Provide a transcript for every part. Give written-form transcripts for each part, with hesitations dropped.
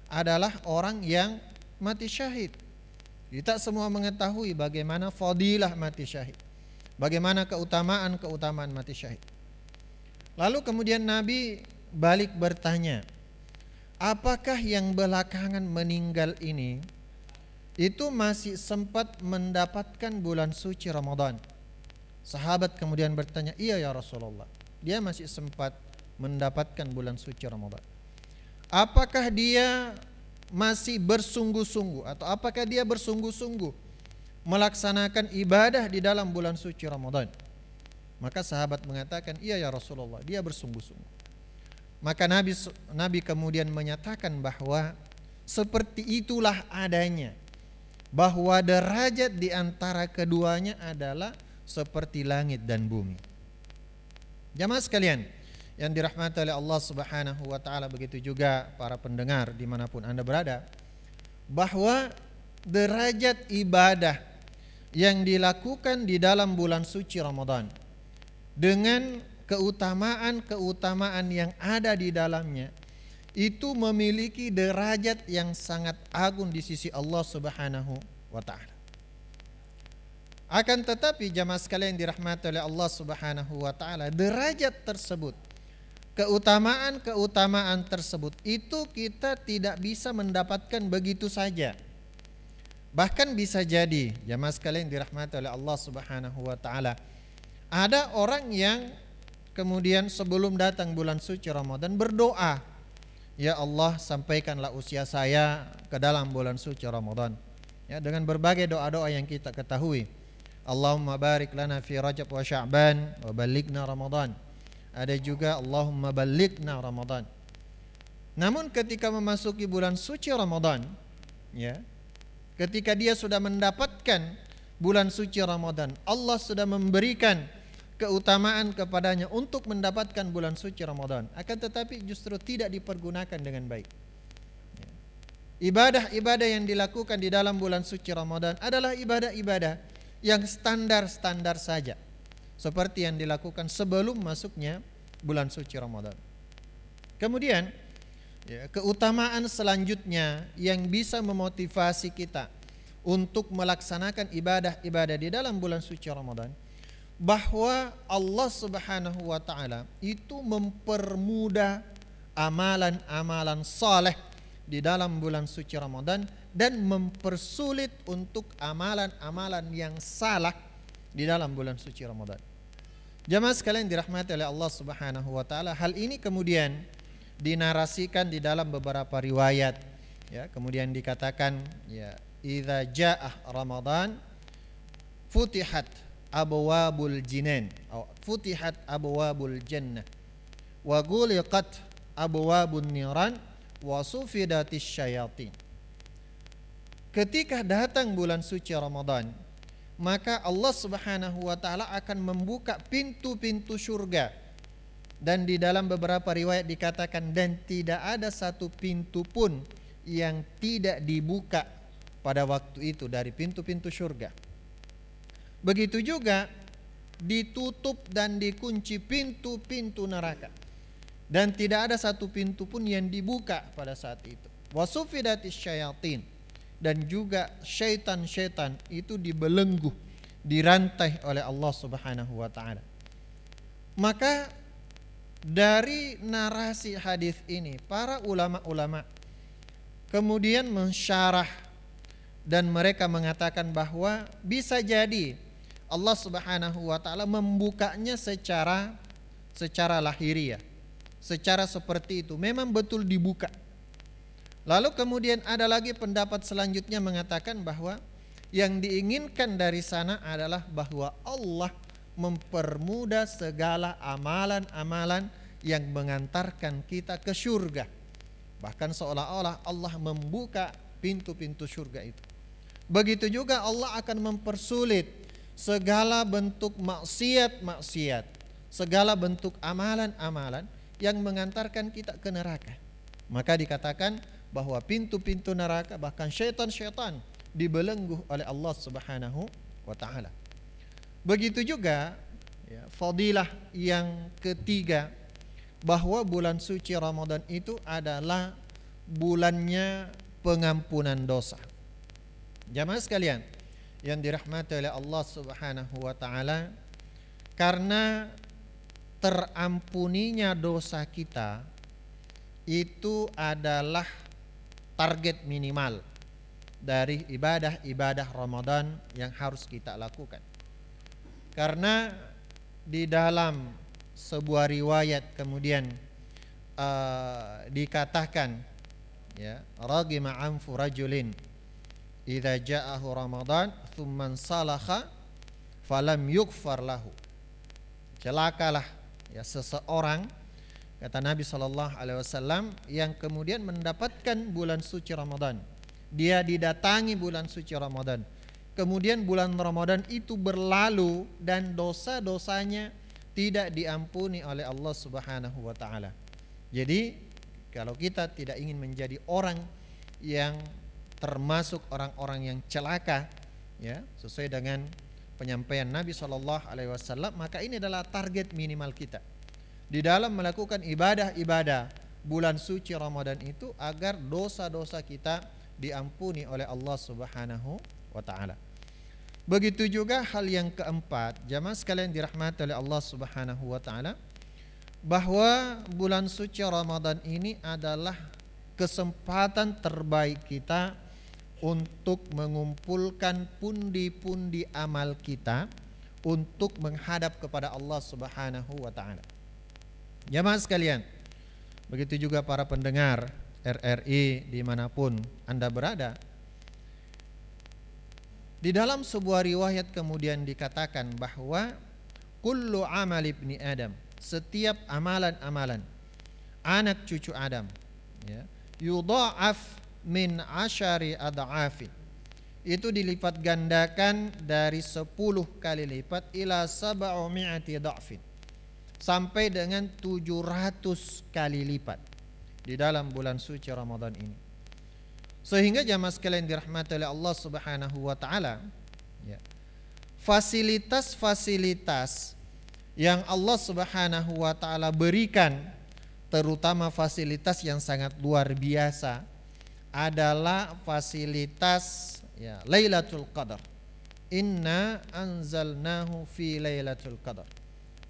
adalah orang yang mati syahid. Kita semua mengetahui bagaimana fadilah mati syahid, bagaimana keutamaan mati syahid. Lalu kemudian Nabi balik bertanya, apakah yang belakangan meninggal ini itu masih sempat mendapatkan bulan suci Ramadan? Sahabat kemudian bertanya, iya ya Rasulullah, dia masih sempat mendapatkan bulan suci Ramadan. Apakah dia masih bersungguh-sungguh, atau apakah dia bersungguh-sungguh melaksanakan ibadah di dalam bulan suci Ramadan? Maka sahabat mengatakan, iya ya Rasulullah, dia bersungguh-sungguh. Maka Nabi kemudian menyatakan bahwa seperti itulah adanya, bahwa derajat di antara keduanya adalah seperti langit dan bumi. Jamaah sekalian yang dirahmati oleh Allah Subhanahu wa taala, begitu juga para pendengar dimanapun Anda berada, bahwa derajat ibadah yang dilakukan di dalam bulan suci Ramadan dengan keutamaan yang ada di dalamnya itu memiliki derajat yang sangat agung di sisi Allah Subhanahu wa taala. Akan tetapi jamaah sekalian dirahmati oleh Allah Subhanahu wa taala, derajat tersebut, keutamaan tersebut itu kita tidak bisa mendapatkan begitu saja. Bahkan bisa jadi jamaah sekalian dirahmati oleh Allah Subhanahu wa taala, ada orang yang kemudian sebelum datang bulan suci Ramadan berdoa, ya Allah, sampaikanlah usia saya ke dalam bulan suci Ramadan. Ya, dengan berbagai doa-doa yang kita ketahui. Allahumma barik lana fi Rajab wa Sya'ban wa balighna Ramadan. Ada juga Allahumma balighna Ramadan. Namun ketika memasuki bulan suci Ramadan, ya, ketika dia sudah mendapatkan bulan suci Ramadan, Allah sudah memberikan keutamaan kepadanya untuk mendapatkan bulan suci Ramadan, akan tetapi justru tidak dipergunakan dengan baik. Ibadah-ibadah yang dilakukan di dalam bulan suci Ramadan adalah ibadah-ibadah yang standar-standar saja, seperti yang dilakukan sebelum masuknya bulan suci Ramadan. Kemudian ya, keutamaan selanjutnya yang bisa memotivasi kita untuk melaksanakan ibadah-ibadah di dalam bulan suci Ramadan, bahwa Allah Subhanahu wa taala itu mempermudah amalan-amalan saleh di dalam bulan suci Ramadan dan mempersulit untuk amalan-amalan yang salah di dalam bulan suci Ramadan. Jamaah sekalian dirahmati oleh Allah Subhanahu wa taala, hal ini kemudian dinarasikan di dalam beberapa riwayat, ya, kemudian dikatakan, ya, idza jaa Ramadan futihat abwabul jinan atau futihat abwabul jannah wa ghuliqat abwabun niran wa sufidatis syayatin. Ketika datang bulan suci Ramadan, maka Allah Subhanahu wa taala akan membuka pintu-pintu surga. Dan di dalam beberapa riwayat dikatakan, dan tidak ada satu pintu pun yang tidak dibuka pada waktu itu dari pintu-pintu surga. Begitu juga ditutup dan dikunci pintu-pintu neraka, dan tidak ada satu pintu pun yang dibuka pada saat itu. Wasufidatis syayatin, dan juga syaitan-syaitan itu dibelenggu, dirantai oleh Allah Subhanahu wa taala. Maka dari narasi hadis ini para ulama-ulama kemudian mensyarah dan mereka mengatakan bahwa bisa jadi Allah Subhanahu wa taala membukanya secara lahiriah, secara seperti itu, memang betul dibuka. Lalu kemudian ada lagi pendapat selanjutnya mengatakan bahwa yang diinginkan dari sana adalah bahwa Allah mempermudah segala amalan-amalan yang mengantarkan kita ke surga. Bahkan seolah-olah Allah membuka pintu-pintu surga itu. Begitu juga Allah akan mempersulit segala bentuk maksiat-maksiat, segala bentuk amalan-amalan yang mengantarkan kita ke neraka. Maka dikatakan bahwa pintu-pintu neraka, bahkan syaitan-syaitan dibelenggu oleh Allah Subhanahu wa taala. Begitu juga ya, fadilah yang ketiga, bahwa bulan suci Ramadan itu adalah bulannya pengampunan dosa. Jamaah sekalian yang dirahmati oleh Allah Subhanahu wa taala, karena terampuninya dosa kita itu adalah target minimal dari ibadah-ibadah Ramadan yang harus kita lakukan. Karena di dalam sebuah riwayat kemudian dikatakan, ya, ragima anfu rajulin idza ja'ahu Ramadan tsumman salakha falam yughfar lahu. Celakalah ya seseorang, kata Nabi SAW, yang kemudian mendapatkan bulan suci Ramadan. Dia didatangi bulan suci Ramadan, kemudian bulan Ramadan itu berlalu dan dosa-dosanya tidak diampuni oleh Allah Subhanahu wa taala. Jadi kalau kita tidak ingin menjadi orang yang termasuk orang-orang yang celaka, ya, sesuai dengan penyampaian Nabi SAW, maka ini adalah target minimal kita di dalam melakukan ibadah-ibadah bulan suci Ramadan itu, agar dosa-dosa kita diampuni oleh Allah Subhanahu wa taala. Begitu juga hal yang keempat, jamaah sekalian dirahmati oleh Allah Subhanahu wa taala, bahwa bulan suci Ramadan ini adalah kesempatan terbaik kita untuk mengumpulkan pundi-pundi amal kita untuk menghadap kepada Allah Subhanahu wa taala. Jamaah sekalian, begitu juga para pendengar RRI dimanapun Anda berada. Di dalam sebuah riwayat kemudian dikatakan bahwa kullu amal ibni Adam, setiap amalan-amalan anak cucu Adam, ya, yudha'af min asyari ad'afin, itu dilipat gandakan dari 10 kali lipat ila sab'umi'ati dha'fin, sampai dengan 700 kali lipat di dalam bulan suci Ramadan ini. Sehingga jamaah sekalian dirahmati oleh Allah Subhanahu wa taala, ya, fasilitas-fasilitas yang Allah Subhanahu wa taala berikan, terutama fasilitas yang sangat luar biasa, adalah fasilitas, ya, Lailatul Qadar. Inna anzalnahu fi Lailatul Qadar.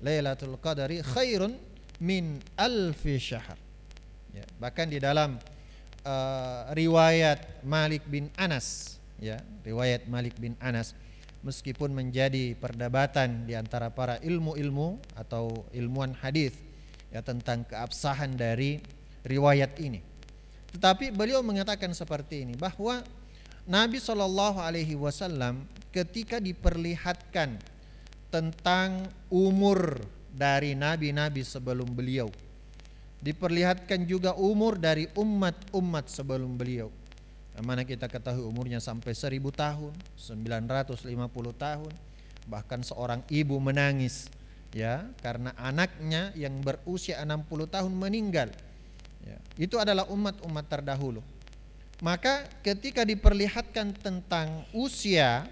Lailatul Qadari khairun min alfi syahr. Ya, bahkan di dalam riwayat Malik bin Anas, ya, riwayat Malik bin Anas, meskipun menjadi perdebatan di antara para ilmu atau ilmuwan hadis, ya, tentang keabsahan dari riwayat ini, tetapi beliau mengatakan seperti ini, bahwa Nabi SAW ketika diperlihatkan tentang umur dari nabi-nabi sebelum beliau, diperlihatkan juga umur dari umat-umat sebelum beliau, mana kita ketahui umurnya sampai 1000 tahun, 950 tahun, bahkan seorang ibu menangis, ya, karena anaknya yang berusia 60 tahun meninggal, ya, itu adalah umat-umat terdahulu. Maka ketika diperlihatkan tentang usia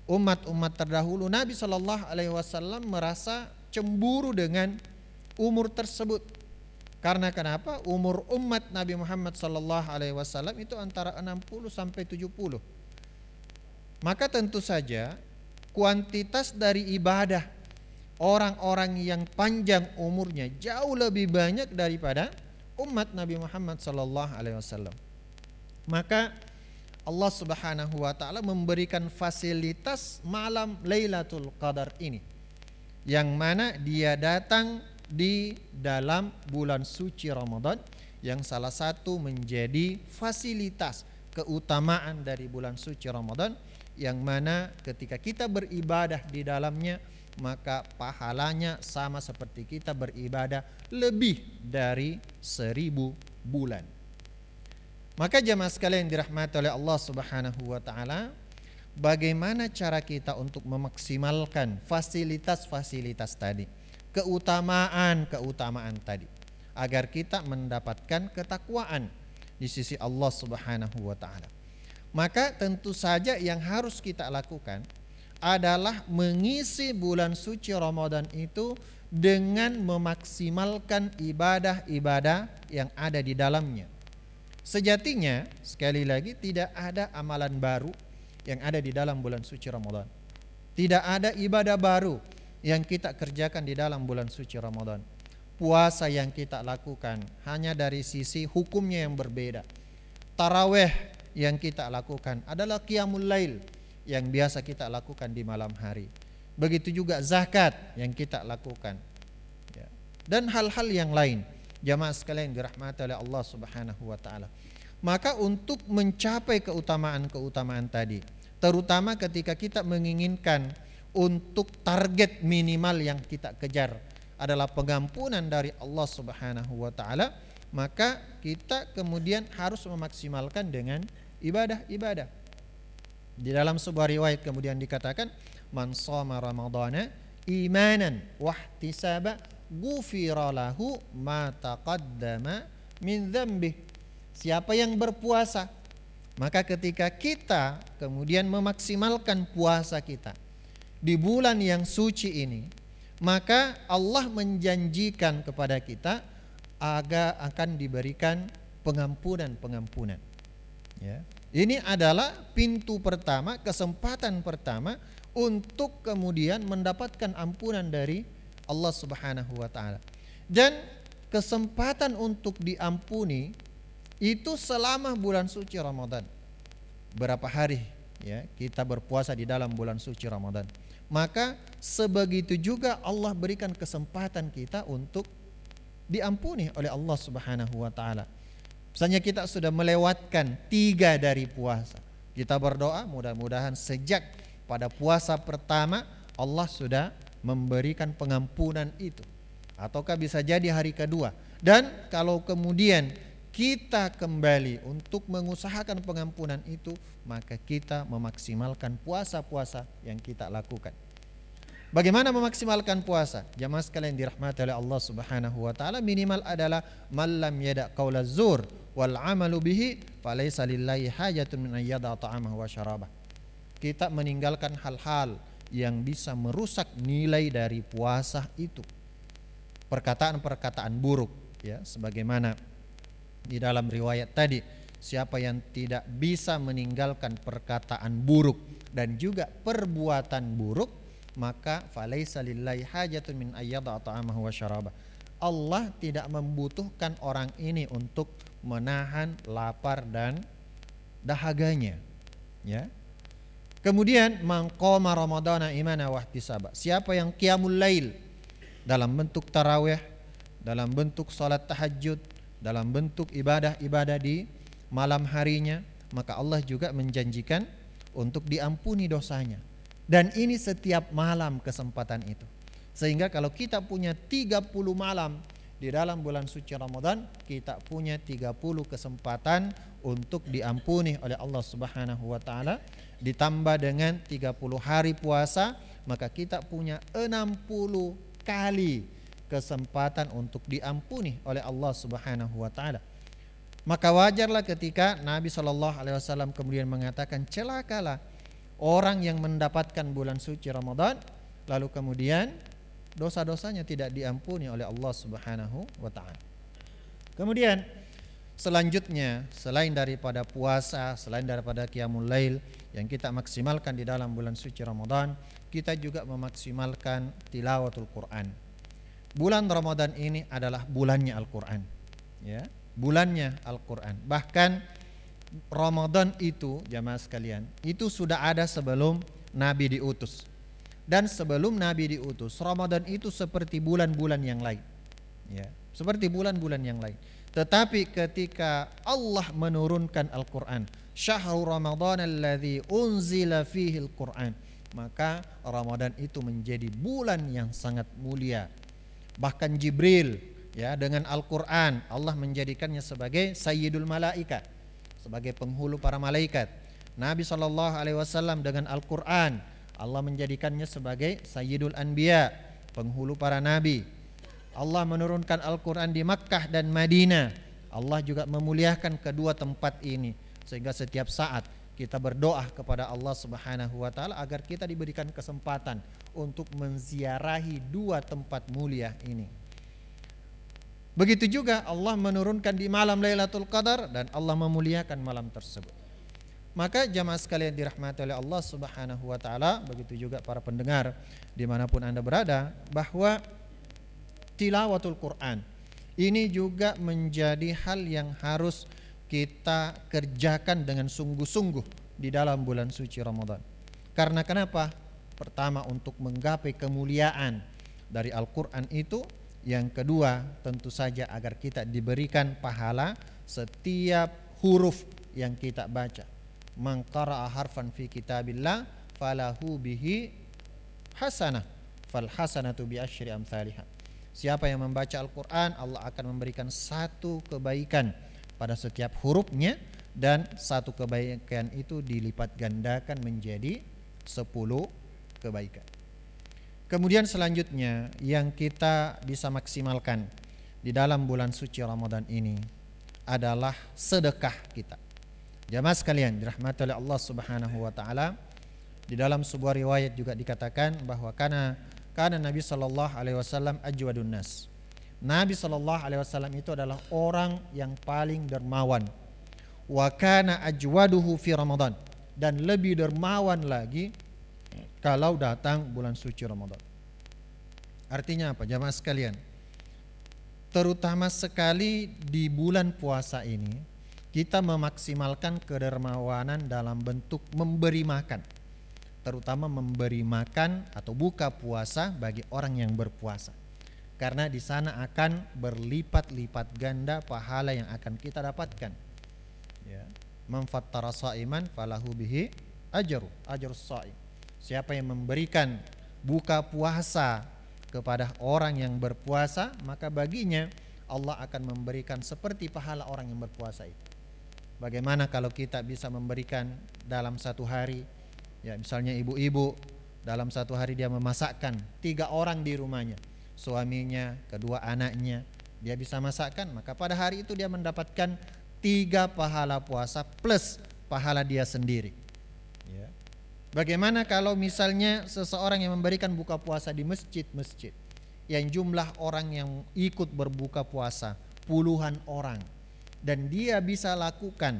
umat-umat terdahulu, Nabi SAW merasa cemburu dengan umur tersebut. Karena kenapa? Umur umat Nabi Muhammad SAW itu antara 60 sampai 70. Maka tentu saja kuantitas dari ibadah orang-orang yang panjang umurnya jauh lebih banyak daripada umat Nabi Muhammad SAW. Maka Allah Subhanahu wa taala memberikan fasilitas malam Lailatul Qadar ini, yang mana dia datang di dalam bulan suci Ramadan, yang salah satu menjadi fasilitas keutamaan dari bulan suci Ramadan, yang mana ketika kita beribadah di dalamnya, maka pahalanya sama seperti kita beribadah lebih dari 1000 bulan. Maka jamaah sekalian dirahmati oleh Allah Subhanahu wa taala, bagaimana cara kita untuk memaksimalkan fasilitas-fasilitas tadi, keutamaan tadi, agar kita mendapatkan ketakwaan di sisi Allah Subhanahu wa taala. Maka tentu saja yang harus kita lakukan adalah mengisi bulan suci Ramadan itu dengan memaksimalkan ibadah-ibadah yang ada di dalamnya. Sejatinya sekali lagi tidak ada amalan baru yang ada di dalam bulan suci Ramadan. Tidak ada ibadah baru yang kita kerjakan di dalam bulan suci Ramadan. Puasa yang kita lakukan hanya dari sisi hukumnya yang berbeda. Tarawih yang kita lakukan adalah qiyamul lail yang biasa kita lakukan di malam hari. Begitu juga zakat yang kita lakukan, ya. Dan hal-hal yang lain. Jamaah sekalian dirahmati oleh Allah Subhanahu wa taala. Maka untuk mencapai keutamaan-keutamaan tadi, terutama ketika kita menginginkan untuk target minimal yang kita kejar adalah pengampunan dari Allah Subhanahu wa taala, maka kita kemudian harus memaksimalkan dengan ibadah-ibadah. Di dalam sebuah riwayat kemudian dikatakan, man shoma ramadhana imanan wahtisaba ghufira lahu ma taqaddama min dzambih. Siapa yang berpuasa, maka ketika kita kemudian memaksimalkan puasa kita di bulan yang suci ini, maka Allah menjanjikan kepada kita agar akan diberikan pengampunan. Ya. Ini adalah pintu pertama, kesempatan pertama untuk kemudian mendapatkan ampunan dari Allah Subhanahu wa taala. Dan kesempatan untuk diampuni itu selama bulan suci Ramadan. Berapa hari ya kita berpuasa di dalam bulan suci Ramadan. Maka sebegitu juga Allah berikan kesempatan kita untuk diampuni oleh Allah Subhanahu wa taala. Misalnya kita sudah melewatkan 3 dari puasa, kita berdoa mudah-mudahan sejak pada puasa pertama Allah sudah memberikan pengampunan itu, ataukah bisa jadi hari kedua. Dan kalau kemudian kita kembali untuk mengusahakan pengampunan itu, maka kita memaksimalkan puasa-puasa yang kita lakukan. Bagaimana memaksimalkan puasa? Jamaah sekalian dirahmati oleh Allah Subhanahu wa taala, minimal adalah man lam yada qaula zur wal amalu bihi falaysa lillahi hajatun min ayyada ta'amahu wa syarabah. Kita meninggalkan hal-hal yang bisa merusak nilai dari puasa itu. Perkataan-perkataan buruk, ya, sebagaimana di dalam riwayat tadi, siapa yang tidak bisa meninggalkan perkataan buruk dan juga perbuatan buruk, maka falaisa lillahi hajatun min ayyada ta'amahu wa syarabah. Allah tidak membutuhkan orang ini untuk menahan lapar dan dahaganya, ya. Kemudian maqama ramadhana imana wa ihtisaba. Siapa yang qiyamul lail dalam bentuk tarawih, dalam bentuk salat tahajud, dalam bentuk ibadah-ibadah di malam harinya, maka Allah juga menjanjikan untuk diampuni dosanya. Dan ini setiap malam kesempatan itu. Sehingga kalau kita punya 30 malam di dalam bulan suci Ramadan, kita punya 30 kesempatan untuk diampuni oleh Allah Subhanahu wa taala. Ditambah dengan 30 hari puasa, maka kita punya 60 kali kesempatan untuk diampuni oleh Allah Subhanahu wa taala. Maka wajarlah ketika Nabi SAW kemudian mengatakan, celakalah orang yang mendapatkan bulan suci Ramadan lalu kemudian dosa-dosanya tidak diampuni oleh Allah Subhanahu wa taala. Kemudian selanjutnya, selain daripada puasa, selain daripada qiyamul lail yang kita maksimalkan di dalam bulan suci Ramadan, kita juga memaksimalkan tilawatul Quran. Bulan Ramadan ini adalah bulannya Al-Quran, ya, bulannya Al-Quran. Bahkan Ramadan itu, jamaah sekalian, itu sudah ada sebelum Nabi diutus. Dan sebelum Nabi diutus, Ramadan itu seperti bulan-bulan yang lain, ya, seperti bulan-bulan yang lain. Tetapi ketika Allah menurunkan Al-Quran, syahrul Ramadan alladzi unzila fihi Al-Quran, maka Ramadan itu menjadi bulan yang sangat mulia. Bahkan Jibril, ya, dengan Al-Quran Allah menjadikannya sebagai sayyidul malaikat, sebagai penghulu para malaikat. Nabi SAW dengan Al-Quran Allah menjadikannya sebagai sayyidul anbiya, penghulu para nabi. Allah menurunkan Al-Quran di Makkah dan Madinah. Allah juga memuliakan kedua tempat ini, sehingga setiap saat kita berdoa kepada Allah Subhanahu wa taala agar kita diberikan kesempatan untuk menziarahi dua tempat mulia ini. Begitu juga Allah menurunkan di malam Lailatul Qadar dan Allah memuliakan malam tersebut. Maka jamaah sekalian dirahmati oleh Allah Subhanahu wa taala, begitu juga para pendengar dimanapun Anda berada, bahwa tilawatul Quran ini juga menjadi hal yang harus kita kerjakan dengan sungguh-sungguh di dalam bulan suci Ramadan. Karena kenapa? Pertama, untuk menggapai kemuliaan dari Al-Quran itu. Yang kedua, tentu saja agar kita diberikan pahala setiap huruf yang kita baca. Man qara'a harfan fi kitabillah falahu bihi hasanah fal hasanatu bi asyri amsalihah. Siapa yang membaca Al-Quran, Allah akan memberikan satu kebaikan pada setiap hurufnya, dan satu kebaikan itu dilipat gandakan menjadi 10 kebaikan. Kemudian selanjutnya yang kita bisa maksimalkan di dalam bulan suci Ramadan ini adalah sedekah kita. Jamaah sekalian dirahmati oleh Allah Subhanahu wa taala, di dalam sebuah riwayat juga dikatakan bahwa karena Nabi sallallahu alaihi wasallam ajwadun nas. Nabi sallallahu alaihi wasallam itu adalah orang yang paling dermawan. Wa kana ajwaduhu fi Ramadan, dan lebih dermawan lagi kalau datang bulan suci Ramadan. Artinya apa jamaah sekalian? Terutama sekali di bulan puasa ini, kita memaksimalkan kedermawanan dalam bentuk memberi makan. Terutama memberi makan atau buka puasa bagi orang yang berpuasa. Karena di sana akan berlipat-lipat ganda pahala yang akan kita dapatkan. Ya. Man fattara sha'iman falahu bihi ajrus sha'im. Siapa yang memberikan buka puasa kepada orang yang berpuasa, maka baginya Allah akan memberikan seperti pahala orang yang berpuasa itu. Bagaimana kalau kita bisa memberikan dalam satu hari, ya misalnya ibu-ibu dalam satu hari dia memasakkan 3 orang di rumahnya, suaminya, kedua anaknya, dia bisa masakkan, maka pada hari itu dia mendapatkan 3 pahala puasa plus pahala dia sendiri. Ya. Bagaimana kalau misalnya seseorang yang memberikan buka puasa di masjid-masjid yang jumlah orang yang ikut berbuka puasa puluhan orang, dan dia bisa lakukan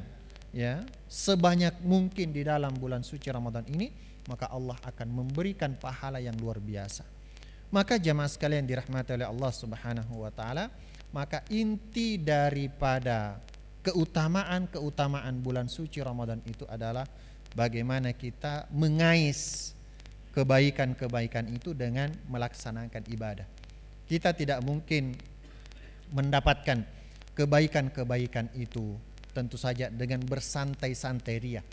ya sebanyak mungkin di dalam bulan suci Ramadan ini, maka Allah akan memberikan pahala yang luar biasa. Maka jamaah sekalian dirahmati oleh Allah Subhanahu wa taala, maka inti daripada keutamaan bulan suci Ramadan itu adalah bagaimana kita mengais kebaikan-kebaikan itu dengan melaksanakan ibadah. Kita tidak mungkin mendapatkan kebaikan-kebaikan itu tentu saja dengan bersantai-santai ria.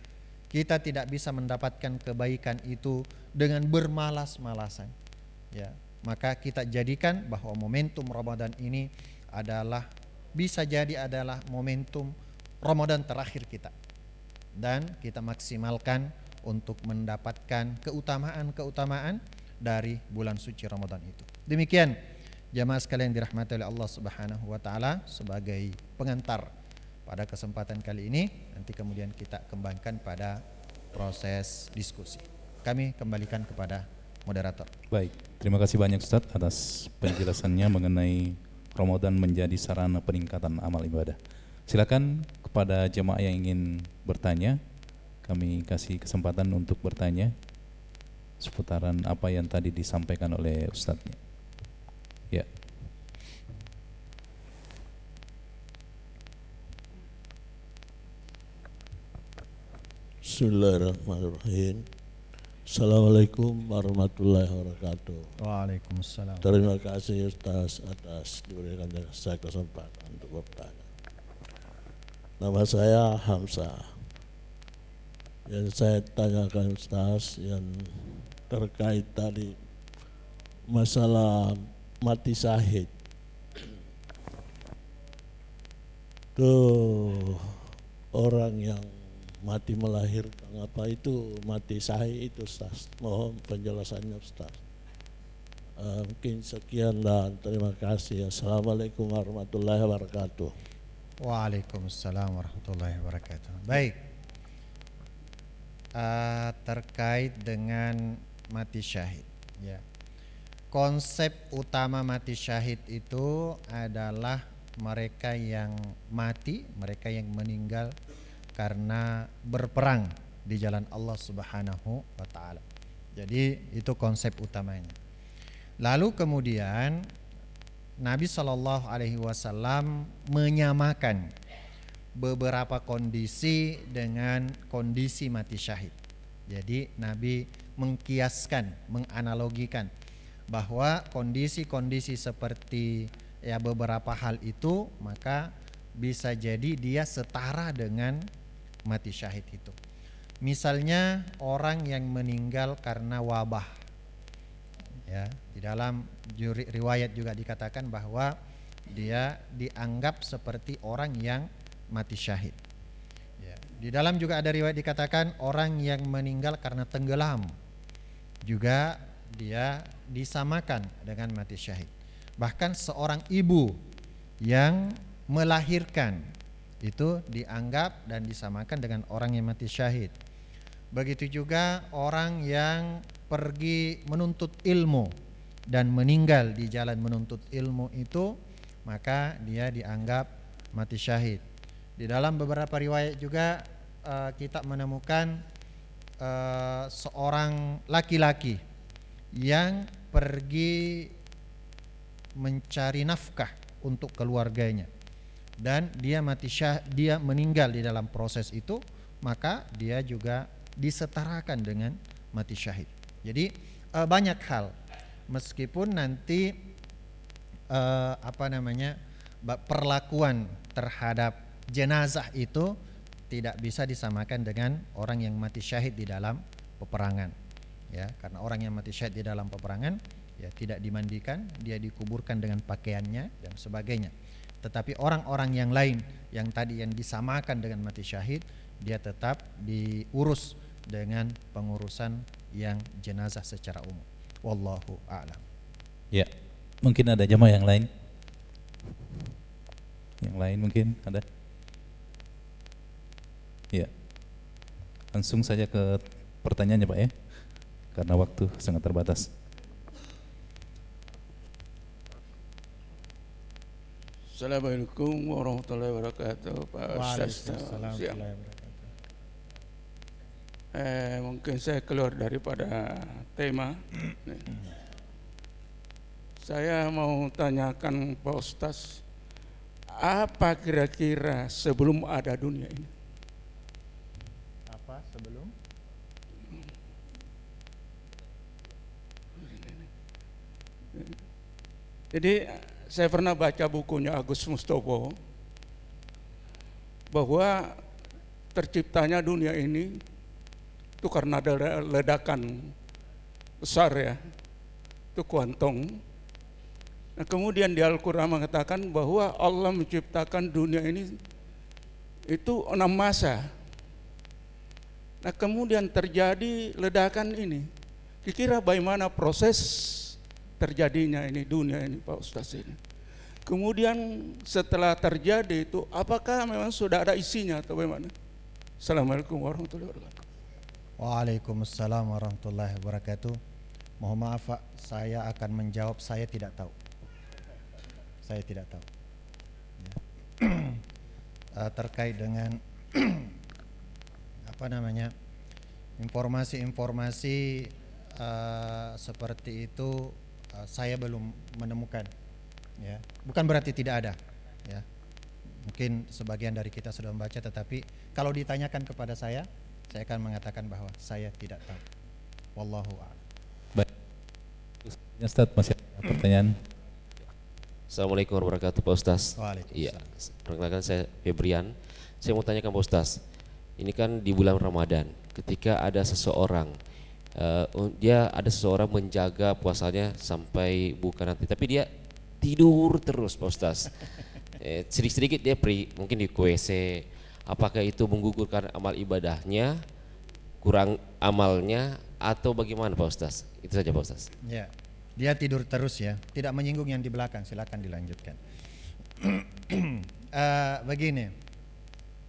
Kita tidak bisa mendapatkan kebaikan itu dengan bermalas-malasan. Ya, maka kita jadikan bahwa momentum Ramadan ini adalah bisa jadi adalah momentum Ramadan terakhir kita. Dan kita maksimalkan untuk mendapatkan keutamaan-keutamaan dari bulan suci Ramadan itu. Demikian jamaah sekalian dirahmati oleh Allah Subhanahu wa taala, sebagai pengantar pada kesempatan kali ini. Nanti kemudian kita kembangkan pada proses diskusi. Kami kembalikan kepada moderator. Baik, terima kasih banyak Ustadz atas penjelasannya mengenai Ramadan menjadi sarana peningkatan amal ibadah. Silakan kepada jemaah yang ingin bertanya, kami kasih kesempatan untuk bertanya seputaran apa yang tadi disampaikan oleh Ustadznya. Ya. Bismillahirrahmanirrahim. Assalamualaikum warahmatullahi wabarakatuh. Waalaikumsalam. Terima kasih Ustaz atas diberikan saya kesempatan untuk bertanya. Nama saya Hamzah. Yang saya tanyakan Ustaz yang terkait tadi masalah mati syahid. Tuh orang yang mati melahirkan apa itu mati syahid itu Ustaz. Mohon penjelasannya Ustaz. Mungkin sekian dan terima kasih. Assalamualaikum warahmatullahi wabarakatuh. Waalaikumsalam warahmatullahi wabarakatuh. Baik, terkait dengan mati syahid, ya. Konsep utama mati syahid itu adalah mereka yang mati, mereka yang meninggal karena berperang di jalan Allah Subhanahu wa taala. Jadi itu konsep utamanya. Lalu kemudian Nabi Shallallahu alaihi wasallam menyamakan beberapa kondisi dengan kondisi mati syahid. Jadi Nabi mengkiaskan, menganalogikan bahwa kondisi-kondisi seperti ya beberapa hal itu maka bisa jadi dia setara dengan mati syahid itu. Misalnya orang yang meninggal karena wabah. Ya, di dalam riwayat juga dikatakan bahwa dia dianggap seperti orang yang mati syahid. Ya, di dalam juga ada riwayat dikatakan orang yang meninggal karena tenggelam juga dia disamakan dengan mati syahid. Bahkan seorang ibu yang melahirkan itu dianggap dan disamakan dengan orang yang mati syahid. Begitu juga orang yang pergi menuntut ilmu dan meninggal di jalan menuntut ilmu itu, maka dia dianggap mati syahid. Di dalam beberapa riwayat juga kita menemukan seorang laki-laki yang pergi mencari nafkah untuk keluarganya dan dia dia meninggal di dalam proses itu, maka dia juga disetarakan dengan mati syahid. Jadi banyak hal, meskipun nanti perlakuan terhadap jenazah itu tidak bisa disamakan dengan orang yang mati syahid di dalam peperangan. Ya, karena orang yang mati syahid di dalam peperangan ya tidak dimandikan, dia dikuburkan dengan pakaiannya dan sebagainya. Tetapi orang-orang yang lain yang tadi yang disamakan dengan mati syahid, dia tetap diurus dengan pengurusan yang jenazah secara umum. Wallahu a'lam. Ya, mungkin ada jamaah yang lain. Yang lain mungkin ada. Ya, langsung saja ke pertanyaannya Pak ya, karena waktu sangat terbatas. Assalamualaikum warahmatullahi wabarakatuh, Pak Ustaz. Mungkin saya keluar daripada tema. Saya mau tanyakan Pak Ustaz, apa kira-kira sebelum ada dunia ini? Apa sebelum? Jadi saya pernah baca bukunya Agus Mustopo bahwa terciptanya dunia ini itu karena ada ledakan besar ya, itu kuantum. Nah, kemudian di Al-Quran mengatakan bahwa Allah menciptakan dunia ini itu 6 masa. Nah, kemudian terjadi ledakan ini. Kira-kira bagaimana proses terjadinya ini dunia ini Pak Ustaz ini? Kemudian setelah terjadi itu apakah memang sudah ada isinya atau bagaimana? Assalamualaikum warahmatullahi wabarakatuh. Waalaikumsalam warahmatullahi wabarakatuh. Mohon maaf Pak, saya akan menjawab saya tidak tahu. Saya tidak tahu. Ya. Terkait dengan informasi-informasi seperti itu saya belum menemukan. Ya, bukan berarti tidak ada. Ya, mungkin sebagian dari kita sudah membaca, tetapi kalau ditanyakan kepada saya akan mengatakan bahwa saya tidak tahu. Wallahu a'lam. Baik, Ustaz, masih ada pertanyaan? Assalamualaikum warahmatullahi wabarakatuh Pak Ustaz. Waalaikumsalam. Iya, perkenalkan saya Febrian. Saya mau tanyakan Pak Ustaz, ini kan di bulan Ramadan, ketika ada seseorang menjaga puasanya sampai buka nanti, tapi dia tidur terus Pak Ustaz. Sedikit-sedikit dia mungkin di WC. Apakah itu menggugurkan amal ibadahnya, kurang amalnya, atau bagaimana Pak Ustaz? Itu saja Pak Ustaz. Ya, dia tidur terus ya, tidak menyinggung yang di belakang. Silakan dilanjutkan. Begini,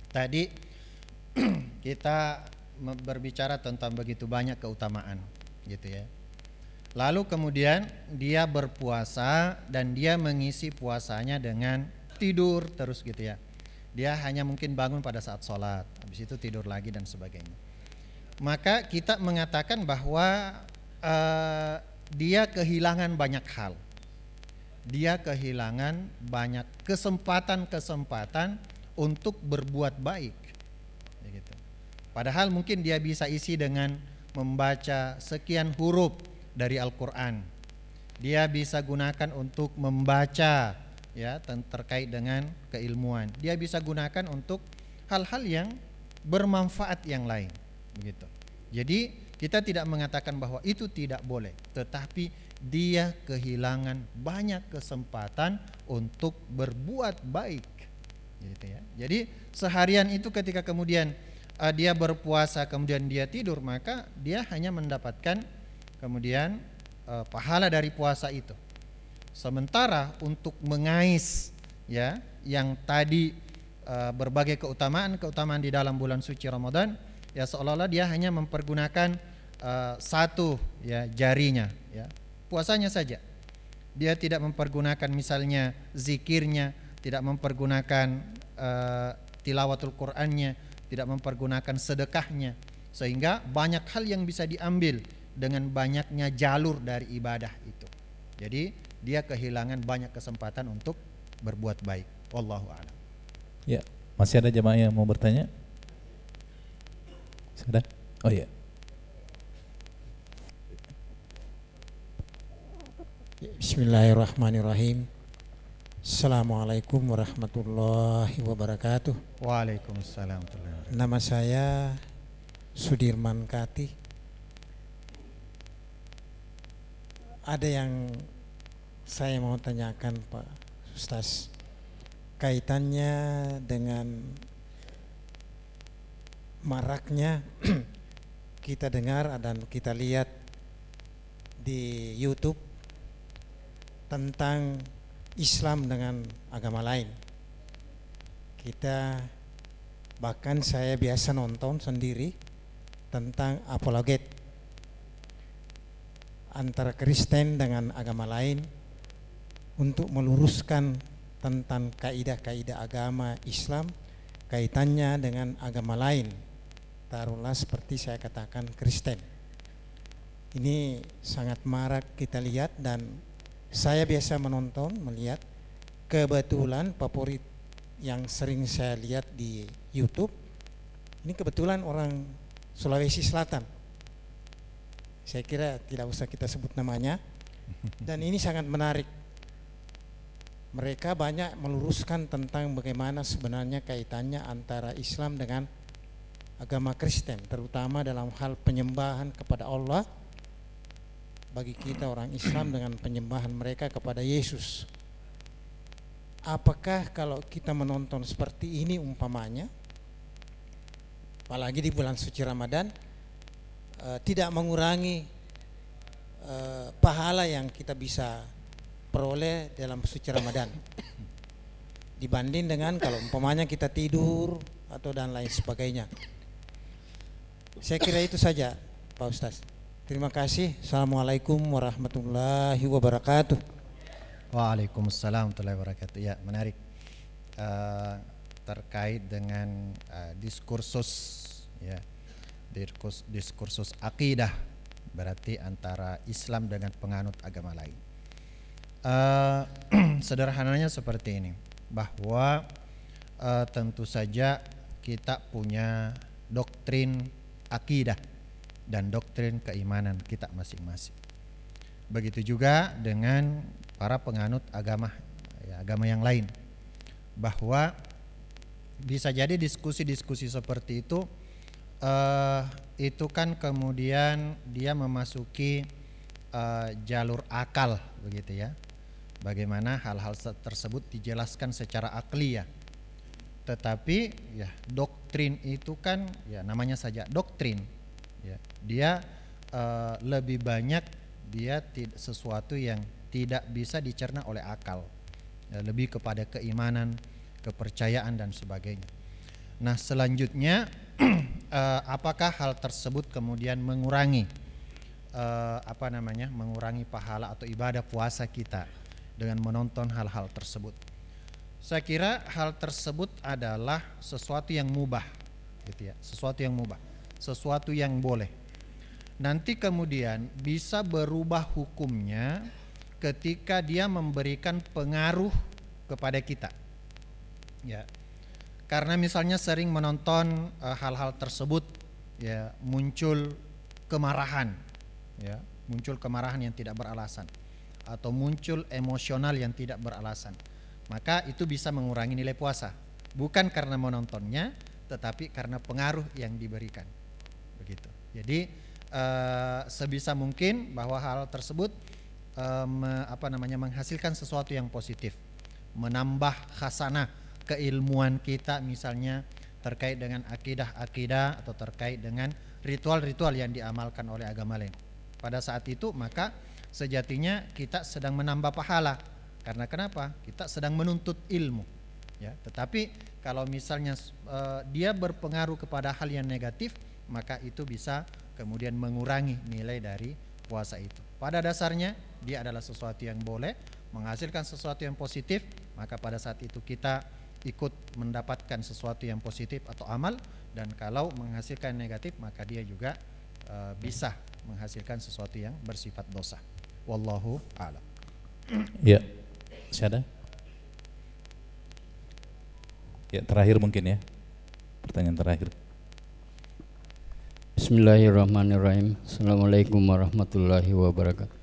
tadi kita berbicara tentang begitu banyak keutamaan, gitu ya. Lalu kemudian dia berpuasa dan dia mengisi puasanya dengan tidur terus gitu ya. Dia hanya mungkin bangun pada saat sholat, habis itu tidur lagi dan sebagainya. Maka kita mengatakan bahwa dia kehilangan banyak hal. Dia kehilangan banyak kesempatan-kesempatan untuk berbuat baik. Gitu. Padahal mungkin dia bisa isi dengan membaca sekian huruf dari Al-Quran. Dia bisa gunakan untuk membaca ya terkait dengan keilmuan. Dia bisa gunakan untuk hal-hal yang bermanfaat yang lain. Begitu. Jadi kita tidak mengatakan bahwa itu tidak boleh, tetapi dia kehilangan banyak kesempatan untuk berbuat baik. Gitu ya. Jadi seharian itu ketika kemudian dia berpuasa kemudian dia tidur, maka dia hanya mendapatkan kemudian pahala dari puasa itu. Sementara untuk mengais ya yang tadi berbagai keutamaan di dalam bulan suci Ramadan, ya seolah-olah dia hanya mempergunakan satu ya jarinya ya. Puasanya saja. Dia tidak mempergunakan misalnya zikirnya, tidak mempergunakan tilawatul Qur'annya, tidak mempergunakan sedekahnya, sehingga banyak hal yang bisa diambil dengan banyaknya jalur dari ibadah itu. Jadi dia kehilangan banyak kesempatan untuk berbuat baik. Wallahu a'lam. Ya, masih ada jemaah yang mau bertanya? Sudah? Oh iya. Bismillahirrahmanirrahim. Assalamualaikum warahmatullahi wabarakatuh. Waalaikumsalam warahmatullahi wabarakatuh. Nama saya Sudirman Kati. Ada yang saya mau tanyakan Pak Ustaz, kaitannya dengan maraknya kita dengar dan kita lihat di YouTube tentang Islam dengan agama lain. Kita bahkan saya biasa nonton sendiri tentang apologet antara Kristen dengan agama lain untuk meluruskan tentang kaidah-kaidah agama Islam kaitannya dengan agama lain. Taruhlah seperti saya katakan Kristen. Ini sangat marak kita lihat dan saya biasa menonton, melihat. Kebetulan favorit yang sering saya lihat di YouTube ini kebetulan orang Sulawesi Selatan. Saya kira tidak usah kita sebut namanya. Dan ini sangat menarik. Mereka banyak meluruskan tentang bagaimana sebenarnya kaitannya antara Islam dengan agama Kristen, terutama dalam hal penyembahan kepada Allah. Bagi kita orang Islam dengan penyembahan mereka kepada Yesus. Apakah kalau kita menonton seperti ini umpamanya, apalagi di bulan suci Ramadan, tidak mengurangi pahala yang kita bisa peroleh dalam suci Ramadan dibanding dengan kalau umpamanya kita tidur atau dan lain sebagainya. Saya kira itu saja Pak Ustaz. Terima kasih. Assalamualaikum warahmatullahi wabarakatuh. Waalaikumsalam warahmatullahi wabarakatuh. Ya, menarik. Terkait dengan diskursus ya, diskursus akidah, berarti antara Islam dengan penganut agama lain. Sederhananya seperti ini, bahwa tentu saja kita punya doktrin akidah dan doktrin keimanan kita masing-masing. Begitu juga dengan para penganut agama ya, agama yang lain, bahwa bisa jadi diskusi-diskusi seperti itu kan kemudian dia memasuki jalur akal begitu ya. Bagaimana hal-hal tersebut dijelaskan secara akliyah. Tetapi ya doktrin itu kan ya namanya saja doktrin. Ya, dia lebih banyak dia sesuatu yang tidak bisa dicerna oleh akal, ya, lebih kepada keimanan, kepercayaan dan sebagainya. Nah selanjutnya apakah hal tersebut kemudian mengurangi mengurangi pahala atau ibadah puasa kita dengan menonton hal-hal tersebut? Saya kira hal tersebut adalah sesuatu yang mubah, gitu ya, sesuatu yang mubah, sesuatu yang boleh. Nanti kemudian bisa berubah hukumnya ketika dia memberikan pengaruh kepada kita, ya. Karena misalnya sering menonton hal-hal tersebut, ya, muncul kemarahan, ya, muncul kemarahan yang tidak beralasan, atau muncul emosional yang tidak beralasan, maka itu bisa mengurangi nilai puasa, bukan karena menontonnya, tetapi karena pengaruh yang diberikan, begitu. Jadi sebisa mungkin bahwa hal tersebut menghasilkan sesuatu yang positif, menambah khasanah keilmuan kita, misalnya terkait dengan akidah-akidah atau terkait dengan ritual-ritual yang diamalkan oleh agama lain. Pada saat itu maka sejatinya kita sedang menambah pahala. Karena kenapa? Kita sedang menuntut ilmu, ya. Tetapi kalau misalnya dia berpengaruh kepada hal yang negatif, maka itu bisa kemudian mengurangi nilai dari puasa itu. Pada dasarnya dia adalah sesuatu yang boleh, menghasilkan sesuatu yang positif, maka pada saat itu kita ikut mendapatkan sesuatu yang positif atau amal, dan kalau menghasilkan negatif maka dia juga bisa menghasilkan sesuatu yang bersifat dosa. Wallahu a'lam. Ya, siapa? Ya, terakhir mungkin ya, pertanyaan terakhir. Bismillahirrahmanirrahim. Assalamualaikum warahmatullahi wabarakatuh.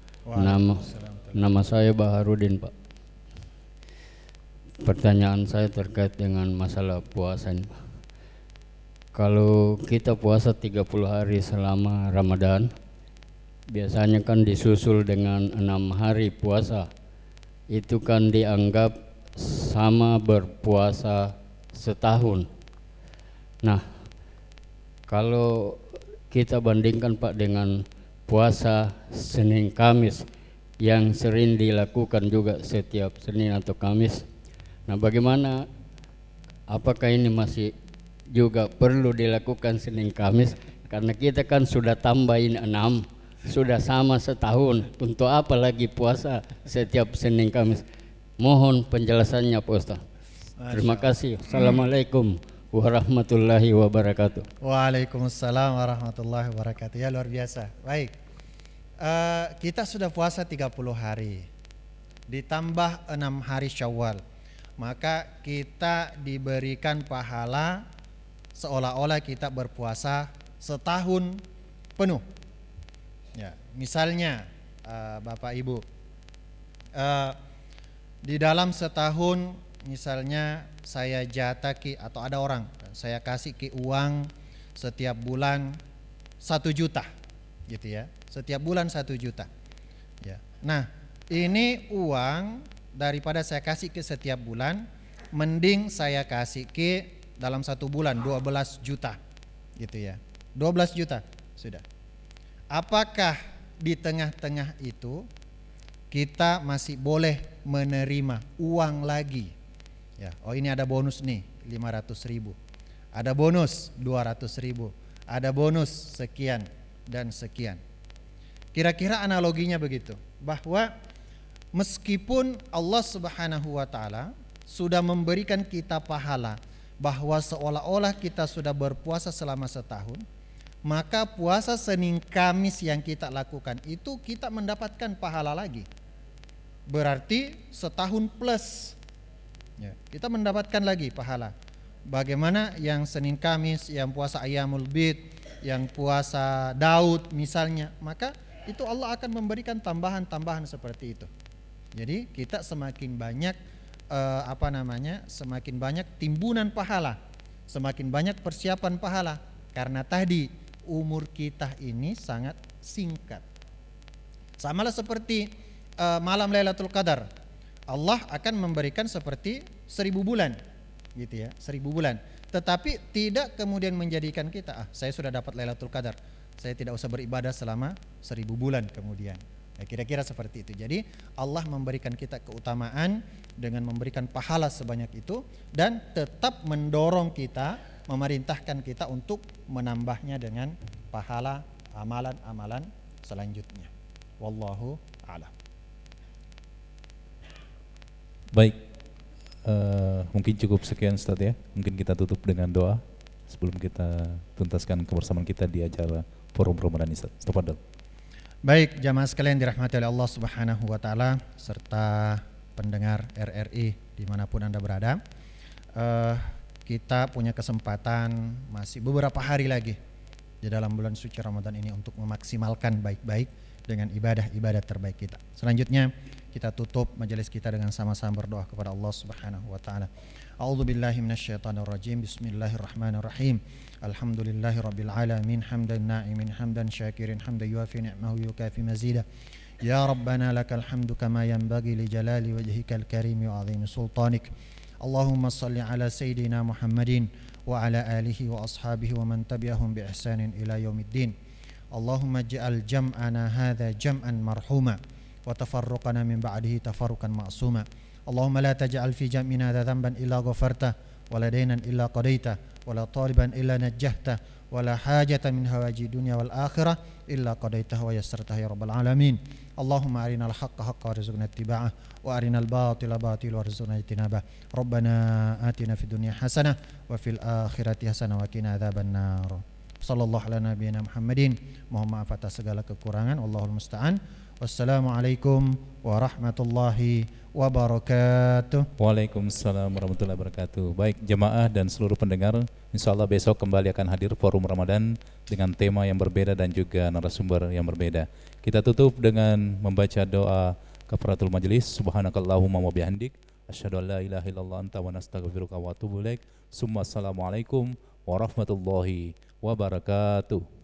Nama saya Baharudin, Pak. Pertanyaan saya terkait dengan masalah puasa ini. Kalau kita puasa 30 hari selama Ramadan, biasanya kan disusul dengan 6 hari puasa. Itu kan dianggap sama berpuasa setahun. Nah, kalau kita bandingkan, Pak, dengan puasa Senin Kamis yang sering dilakukan juga setiap Senin atau Kamis. Nah, bagaimana, apakah ini masih juga perlu dilakukan Senin Kamis? Karena kita kan sudah tambahin 6, sudah sama setahun. Untuk apa lagi puasa setiap Senin Kamis? Mohon penjelasannya, Pak Ustaz. Terima kasih. Assalamualaikum warahmatullahi wabarakatuh. Waalaikumsalam warahmatullahi wabarakatuh. Ya, luar biasa. Baik, kita sudah puasa 30 hari ditambah 6 hari Syawal, maka kita diberikan pahala seolah-olah kita berpuasa setahun penuh. Ya, misalnya Bapak Ibu, di dalam setahun misalnya saya jatah atau ada orang saya kasih uang setiap bulan 1 juta, gitu ya, setiap bulan 1 juta. Ya. Nah, ini uang daripada saya kasih setiap bulan, mending saya kasih dalam 1 bulan 12 juta, gitu ya, 12 juta sudah. Apakah di tengah-tengah itu kita masih boleh menerima uang lagi? Ya, oh ini ada bonus nih 500.000, ada bonus 200.000, ada bonus sekian dan sekian. Kira-kira analoginya begitu, bahwa meskipun Allah Subhanahu wa taala sudah memberikan kita pahala bahwa seolah-olah kita sudah berpuasa selama setahun, maka puasa Senin Kamis yang kita lakukan itu kita mendapatkan pahala lagi. Berarti setahun plus, ya, kita mendapatkan lagi pahala. Bagaimana yang Senin Kamis, yang puasa Ayyamul Bid, yang puasa Daud misalnya, maka itu Allah akan memberikan tambahan-tambahan seperti itu. Jadi kita semakin banyak semakin banyak timbunan pahala, semakin banyak persiapan pahala, karena tadi umur kita ini sangat singkat. Samalah seperti malam Lailatul Qadar, Allah akan memberikan seperti 1000 bulan, gitu ya, 1000 bulan. Tetapi tidak kemudian menjadikan kita, saya sudah dapat Lailatul Qadar, saya tidak usah beribadah selama 1000 bulan kemudian. Ya, kira-kira seperti itu. Jadi Allah memberikan kita keutamaan dengan memberikan pahala sebanyak itu, dan tetap mendorong kita, memerintahkan kita untuk menambahnya dengan pahala amalan-amalan selanjutnya. Wallahu a'lam. Baik, Mungkin cukup sekian Ustaz ya. Mungkin kita tutup dengan doa sebelum kita tuntaskan kebersamaan kita di acara Forum Ramadan Ustaz. Tafadhol. Baik, jamaah sekalian dirahmati oleh Allah Subhanahu wa taala serta pendengar RRI dimanapun Anda berada. Kita punya kesempatan masih beberapa hari lagi di dalam bulan suci Ramadan ini untuk memaksimalkan baik-baik dengan ibadah-ibadah terbaik kita. Selanjutnya kita tutup majelis kita dengan sama-sama berdoa kepada Allah Subhanahu wa taala. A'udzubillahi minasyaitonirrajim. Bismillahirrahmanirrahim. Alhamdulillahirabbil alamin hamdan na'imin hamdan syakirin hamdan yuafi ni'mahu yukafi mazida. Ya Rabbana lakal hamdu kama yanbaghi li jalali wajhikal karim wa 'azimi sultanik. Allahumma salli ala sayyidina Muhammadin wa ala alihi wa ashabihi wa man tabi'ahum bi ihsanin ila yaumiddin. Allahumma ij'al jam'ana hadha jam'an marhuma wa tafarruqana min ba'dihi tafarruqan ma'suma. Allahumma la taj'al fi jam'ina dhanban illa ghafarta wa la daynan illa qadaita wa la taliban illa najjahta wa la hajatan min hawaji dunya wal akhirah illa qadaitaha wa yassartaha ya rabbal alamin. Allahumma arinal haqqa haqqa warzuqna ittiba'ah wa arinal batila batila warzuqna ijtinabah. Rabbana atina fid dunya hasanah wa fil akhirati hasanah wa qina adzabannar. Sallallahu ala nabiyyina Muhammadin. Mohon maaf atas segala kekurangan. Wallahul musta'an. Wassalamualaikum warahmatullahi wabarakatuh. Waalaikumsalam warahmatullahi wabarakatuh. Baik jemaah dan seluruh pendengar, insyaallah besok kembali akan hadir Forum Ramadan dengan tema yang berbeda dan juga narasumber yang berbeda. Kita tutup dengan membaca doa kafaratul majelis. Subhanakallahumma wa bihamdik asyhadu an la ilaha illallah anta wa nastaghfiruka wa atubu ilaik. Summa assalamualaikum warahmatullahi wabarakatuh.